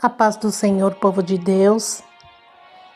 A paz do Senhor, povo de Deus.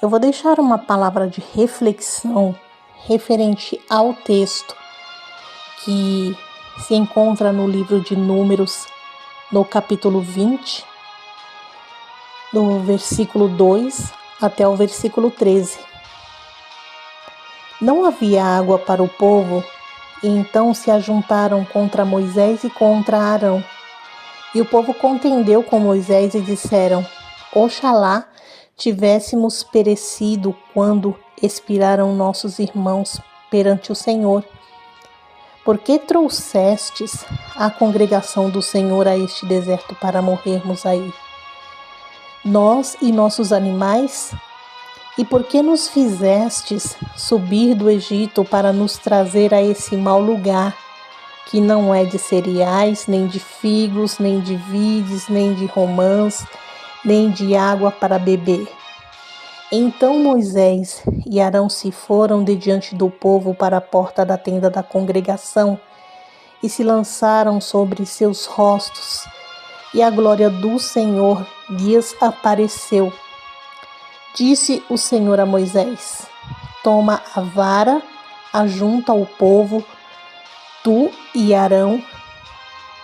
Eu vou deixar uma palavra de reflexão referente ao texto que se encontra no livro de Números, no capítulo 20, do versículo 2 até o versículo 13. Não havia água para o povo, e então se ajuntaram contra Moisés e contra Arão. E o povo contendeu com Moisés e disseram: Oxalá tivéssemos perecido quando expiraram nossos irmãos perante o Senhor. Por que trouxestes a congregação do Senhor a este deserto para morrermos aí? Nós e nossos animais? E por que nos fizestes subir do Egito para nos trazer a esse mau lugar, que não é de cereais, nem de figos, nem de vides, nem de romãs, nem de água para beber? Então Moisés e Arão se foram de diante do povo para a porta da tenda da congregação e se lançaram sobre seus rostos, e a glória do Senhor lhes apareceu. Disse o Senhor a Moisés: Toma a vara, ajunta o povo, tu e Arão,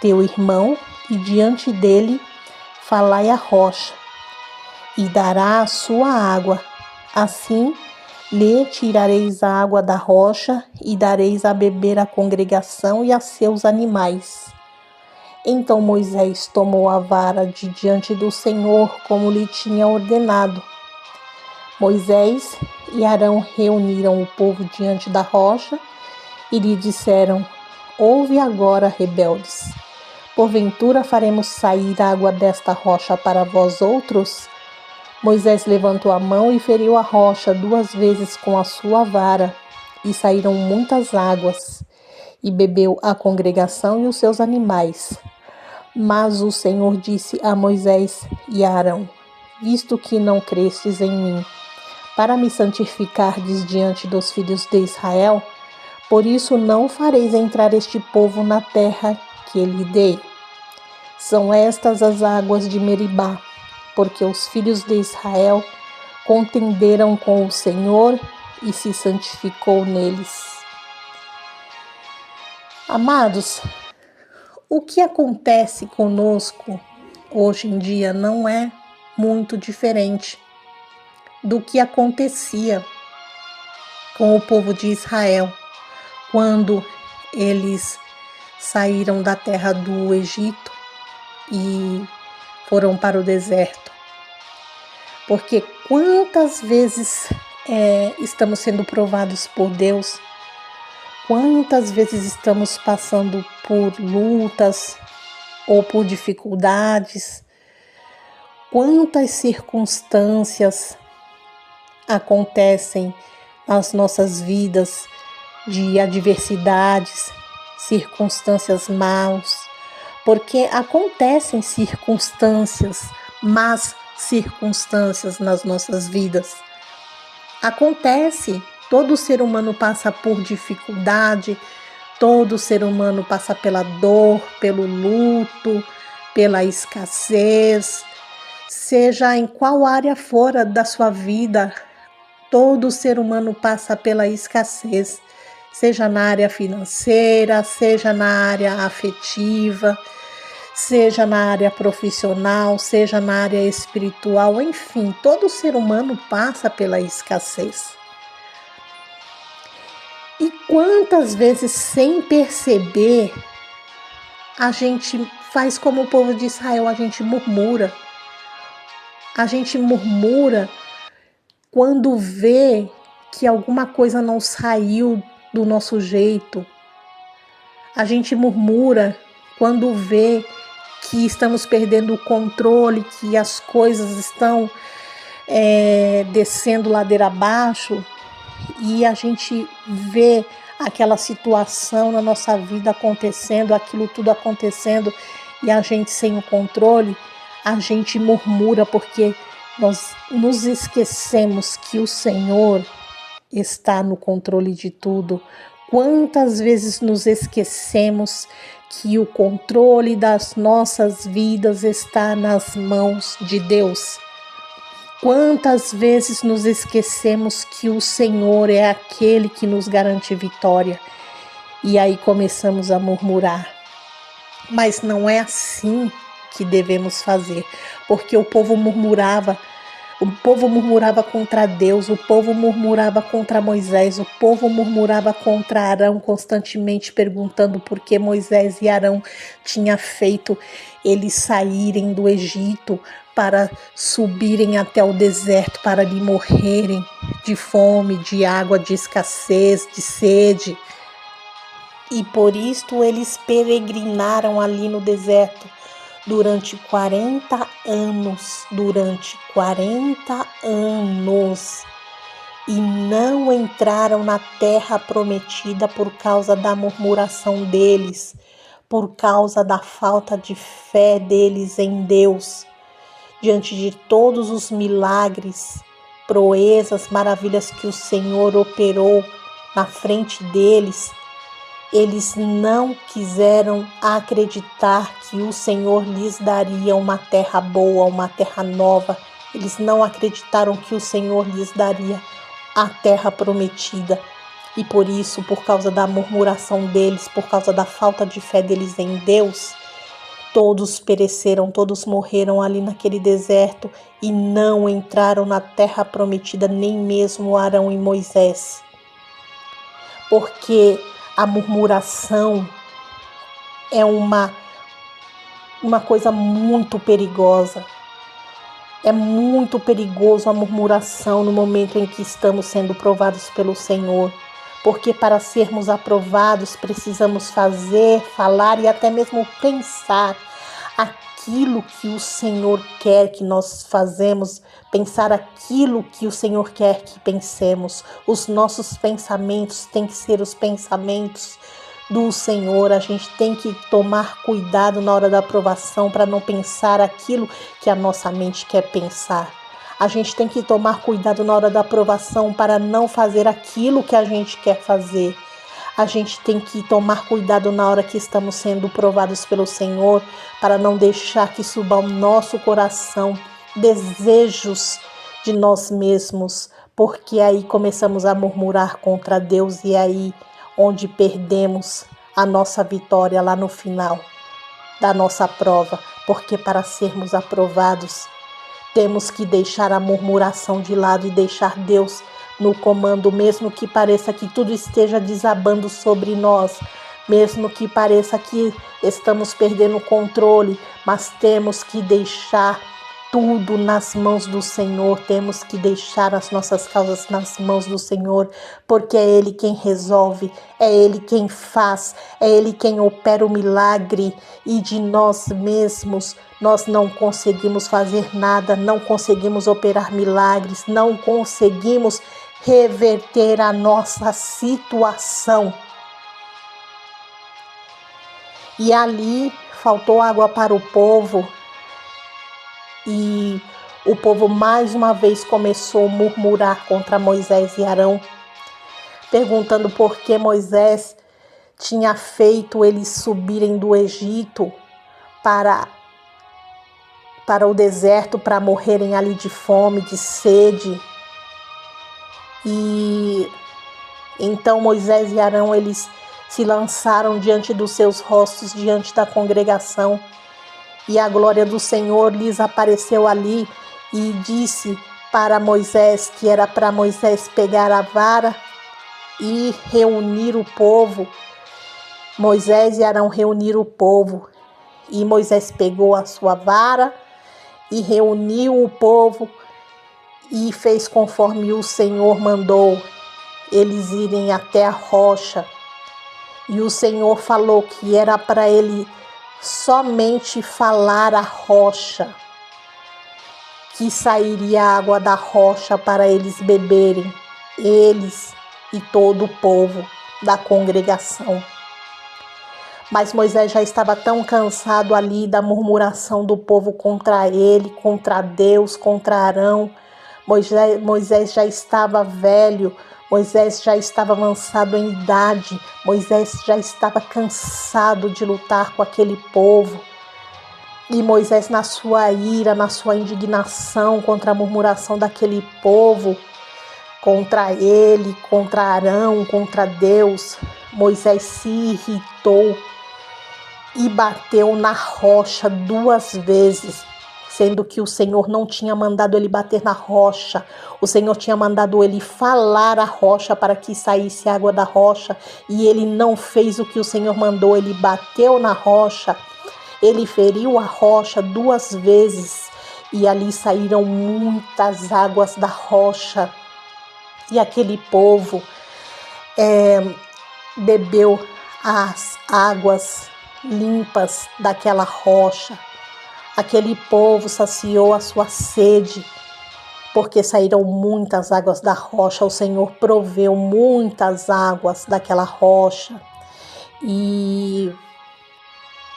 teu irmão, e diante dele falai a rocha, e dará a sua água. Assim lhe tirareis a água da rocha, e dareis a beber à congregação e a seus animais. Então Moisés tomou a vara de diante do Senhor, como lhe tinha ordenado. Moisés e Arão reuniram o povo diante da rocha e lhe disseram: Ouve agora, rebeldes. Porventura faremos sair água desta rocha para vós outros? Moisés levantou a mão e feriu a rocha 2 vezes com a sua vara, e saíram muitas águas, e bebeu a congregação e os seus animais. Mas o Senhor disse a Moisés e a Arão: Visto que não crestes em mim, para me santificardes diante dos filhos de Israel, por isso não fareis entrar este povo na terra que lhe dei. São estas as águas de Meribá, porque os filhos de Israel contenderam com o Senhor e se santificou neles. Amados, o que acontece conosco hoje em dia não é muito diferente do que acontecia com o povo de Israel quando eles saíram da terra do Egito e foram para o deserto. Porque quantas vezes estamos sendo provados por Deus, quantas vezes estamos passando por lutas ou por dificuldades, quantas circunstâncias acontecem nas nossas vidas de adversidades, circunstâncias maus, porque acontecem circunstâncias, más circunstâncias nas nossas vidas. Acontece, todo ser humano passa por dificuldade, todo ser humano passa pela dor, pelo luto, pela escassez, seja em qual área for da sua vida, todo ser humano passa pela escassez, seja na área financeira, seja na área afetiva, seja na área profissional, seja na área espiritual, enfim, todo ser humano passa pela escassez. E quantas vezes, sem perceber, a gente faz como o povo de Israel, a gente murmura. A gente murmura quando vê que alguma coisa não saiu do nosso jeito. A gente murmura quando vê que estamos perdendo o controle, que as coisas estão descendo ladeira abaixo, e a gente vê aquela situação na nossa vida acontecendo, aquilo tudo acontecendo, e a gente sem o controle. A gente murmura porque nós nos esquecemos que o Senhor está no controle de tudo. Quantas vezes nos esquecemos que o controle das nossas vidas está nas mãos de Deus. Quantas vezes nos esquecemos que o Senhor é aquele que nos garante vitória e aí começamos a murmurar. Mas não é assim que devemos fazer, porque o povo murmurava contra Deus, o povo murmurava contra Moisés, o povo murmurava contra Arão, constantemente perguntando por que Moisés e Arão tinham feito eles saírem do Egito para subirem até o deserto, para ali morrerem de fome, de água, de escassez, de sede. E por isto eles peregrinaram ali no deserto durante 40 anos, e não entraram na terra prometida por causa da murmuração deles, por causa da falta de fé deles em Deus. Diante de todos os milagres, proezas, maravilhas que o Senhor operou na frente deles, eles não quiseram acreditar que o Senhor lhes daria uma terra boa, uma terra nova. Eles não acreditaram que o Senhor lhes daria a terra prometida. E por isso, por causa da murmuração deles, por causa da falta de fé deles em Deus, todos pereceram, todos morreram ali naquele deserto e não entraram na terra prometida, nem mesmo Arão e Moisés. Porque a murmuração é uma coisa muito perigosa. É muito perigoso a murmuração no momento em que estamos sendo provados pelo Senhor. Porque para sermos aprovados precisamos fazer, falar e até mesmo pensar aquilo que o Senhor quer que nós fazemos, pensar aquilo que o Senhor quer que pensemos. Os nossos pensamentos têm que ser os pensamentos do Senhor. A gente tem que tomar cuidado na hora da aprovação para não pensar aquilo que a nossa mente quer pensar. A gente tem que tomar cuidado na hora da aprovação para não fazer aquilo que a gente quer fazer. A gente tem que tomar cuidado na hora que estamos sendo provados pelo Senhor para não deixar que suba ao nosso coração desejos de nós mesmos, porque aí começamos a murmurar contra Deus e aí onde perdemos a nossa vitória lá no final da nossa prova, porque para sermos aprovados temos que deixar a murmuração de lado e deixar Deus no comando, mesmo que pareça que tudo esteja desabando sobre nós, mesmo que pareça que estamos perdendo o controle, mas temos que deixar tudo nas mãos do Senhor, temos que deixar as nossas causas nas mãos do Senhor, porque é Ele quem resolve, é Ele quem faz, é Ele quem opera o milagre, e de nós mesmos nós não conseguimos fazer nada, não conseguimos operar milagres, não conseguimos reverter a nossa situação. E ali faltou água para o povo, e o povo mais uma vez começou a murmurar contra Moisés e Arão, perguntando por que Moisés tinha feito eles subirem do Egito para o deserto, para morrerem ali de fome, de sede. E então Moisés e Arão, eles se lançaram diante dos seus rostos, diante da congregação, e a glória do Senhor lhes apareceu ali e disse para Moisés que era para Moisés pegar a vara e reunir o povo. Moisés e Arão reuniram o povo, e Moisés pegou a sua vara e reuniu o povo e fez conforme o Senhor mandou eles irem até a rocha. E o Senhor falou que era para ele somente falar a rocha, que sairia água da rocha para eles beberem, eles e todo o povo da congregação. Mas Moisés já estava tão cansado ali da murmuração do povo contra ele, contra Deus, contra Arão. Moisés já estava velho, Moisés já estava avançado em idade, Moisés já estava cansado de lutar com aquele povo. E Moisés, na sua ira, na sua indignação contra a murmuração daquele povo, contra ele, contra Arão, contra Deus, Moisés se irritou e bateu na rocha 2 vezes, sendo que o Senhor não tinha mandado ele bater na rocha. O Senhor tinha mandado ele falar à rocha para que saísse água da rocha, e ele não fez o que o Senhor mandou. Ele bateu na rocha, ele feriu a rocha 2 vezes, e ali saíram muitas águas da rocha. E aquele povo bebeu as águas limpas daquela rocha. Aquele povo saciou a sua sede, porque saíram muitas águas da rocha. O Senhor proveu muitas águas daquela rocha. E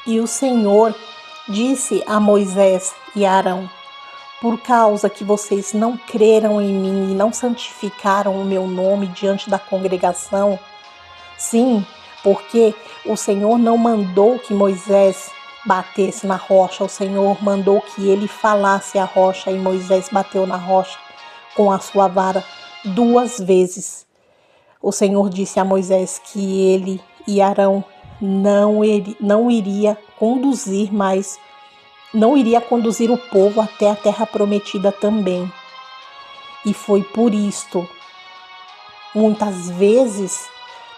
o Senhor disse a Moisés e a Arão: por causa que vocês não creram em mim e não santificaram o meu nome diante da congregação, sim, porque o Senhor não mandou que Moisés batesse na rocha, o Senhor mandou que ele falasse à rocha, e Moisés bateu na rocha com a sua vara 2 vezes. O Senhor disse a Moisés que ele e Arão não iria conduzir o povo até a terra prometida também. E foi por isto, muitas vezes,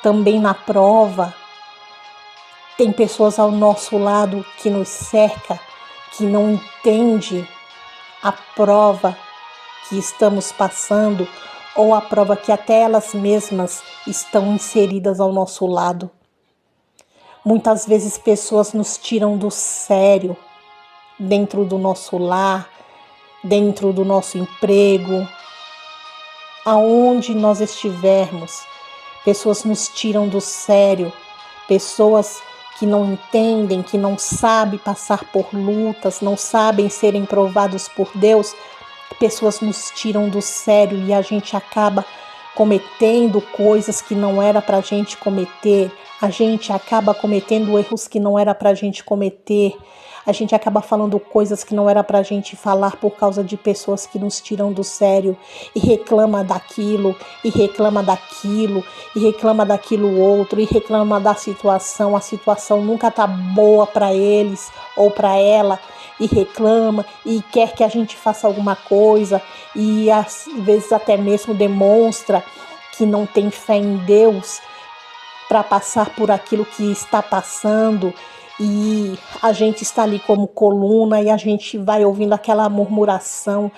também na prova, tem pessoas ao nosso lado que nos cerca, que não entende a prova que estamos passando, ou a prova que até elas mesmas estão inseridas ao nosso lado. Muitas vezes pessoas nos tiram do sério, dentro do nosso lar, dentro do nosso emprego, aonde nós estivermos, pessoas nos tiram do sério, pessoas que não entendem, que não sabem passar por lutas, não sabem serem provados por Deus, pessoas nos tiram do sério e a gente acaba cometendo coisas que não era para a gente cometer, a gente acaba cometendo erros que não era para a gente cometer, a gente acaba falando coisas que não era pra gente falar por causa de pessoas que nos tiram do sério e reclama daquilo, e reclama daquilo, e reclama daquilo outro, e reclama da situação. A situação nunca tá boa pra eles ou pra ela, e reclama e quer que a gente faça alguma coisa, e às vezes até mesmo demonstra que não tem fé em Deus para passar por aquilo que está passando. E a gente está ali como coluna e a gente vai ouvindo aquela murmuração,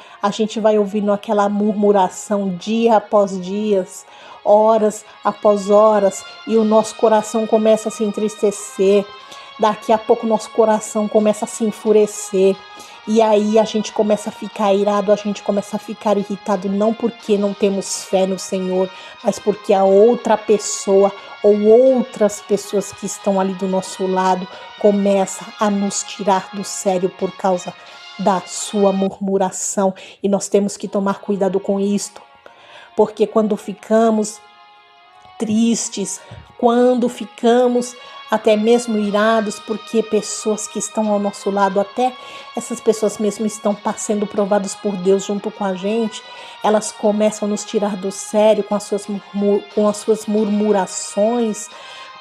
dia após dia, horas após horas, e o nosso coração começa a se entristecer, daqui a pouco nosso coração começa a se enfurecer, e aí a gente começa a ficar irado, a gente começa a ficar irritado, não porque não temos fé no Senhor, mas porque a outra pessoa ou outras pessoas que estão ali do nosso lado começa a nos tirar do sério por causa da sua murmuração. E nós temos que tomar cuidado com isto, porque quando ficamos tristes, quando ficamos até mesmo irados, porque pessoas que estão ao nosso lado, até essas pessoas mesmo estão sendo provadas por Deus junto com a gente, elas começam a nos tirar do sério com as suas murmurações,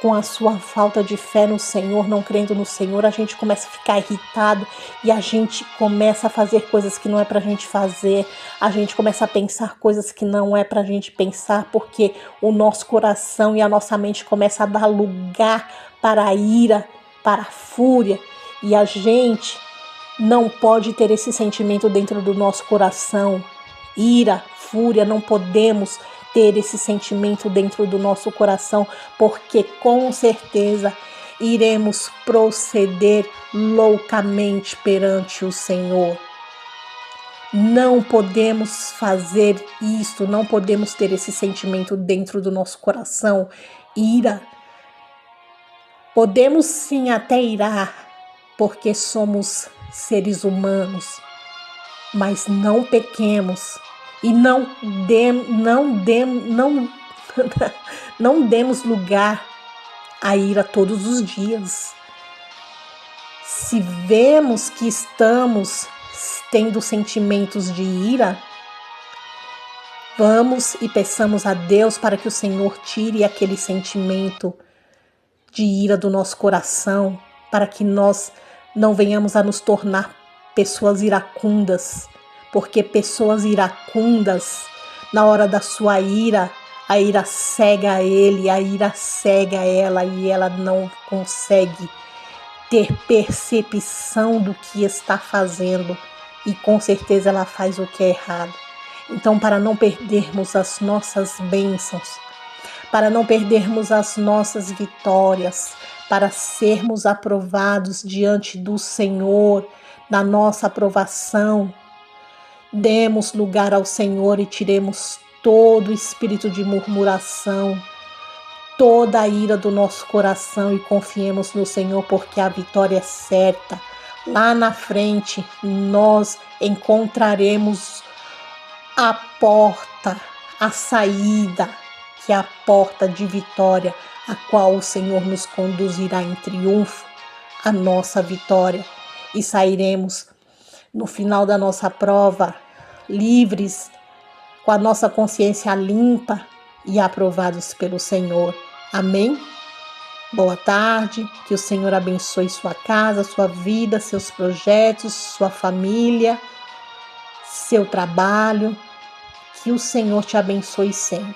com a sua falta de fé no Senhor, não crendo no Senhor. A gente começa a ficar irritado e a gente começa a fazer coisas que não é pra gente fazer, a gente começa a pensar coisas que não é pra gente pensar, porque o nosso coração e a nossa mente começa a dar lugar para a ira, para a fúria, e a gente não pode ter esse sentimento dentro do nosso coração. Ira, fúria, não podemos ter esse sentimento dentro do nosso coração, porque com certeza iremos proceder loucamente perante o Senhor. Não podemos fazer isso, não podemos ter esse sentimento dentro do nosso coração, ira. Podemos sim até irar, porque somos seres humanos, mas não pequemos e não Não demos lugar à ira todos os dias. Se vemos que estamos tendo sentimentos de ira, vamos e peçamos a Deus para que o Senhor tire aquele sentimento de ira do nosso coração, para que nós não venhamos a nos tornar pessoas iracundas, porque pessoas iracundas, na hora da sua ira, a ira cega ele, a ira cega ela e ela não consegue ter percepção do que está fazendo e com certeza ela faz o que é errado. Então, para não perdermos as nossas bênçãos, para não perdermos as nossas vitórias, para sermos aprovados diante do Senhor, na nossa aprovação, demos lugar ao Senhor e tiremos todo o espírito de murmuração, toda a ira do nosso coração e confiemos no Senhor, porque a vitória é certa. Lá na frente nós encontraremos a porta, a saída, que é a porta de vitória, a qual o Senhor nos conduzirá em triunfo, a nossa vitória, e sairemos no final da nossa prova livres, com a nossa consciência limpa e aprovados pelo Senhor. Amém? Boa tarde, que o Senhor abençoe sua casa, sua vida, seus projetos, sua família, seu trabalho. Que o Senhor te abençoe sempre.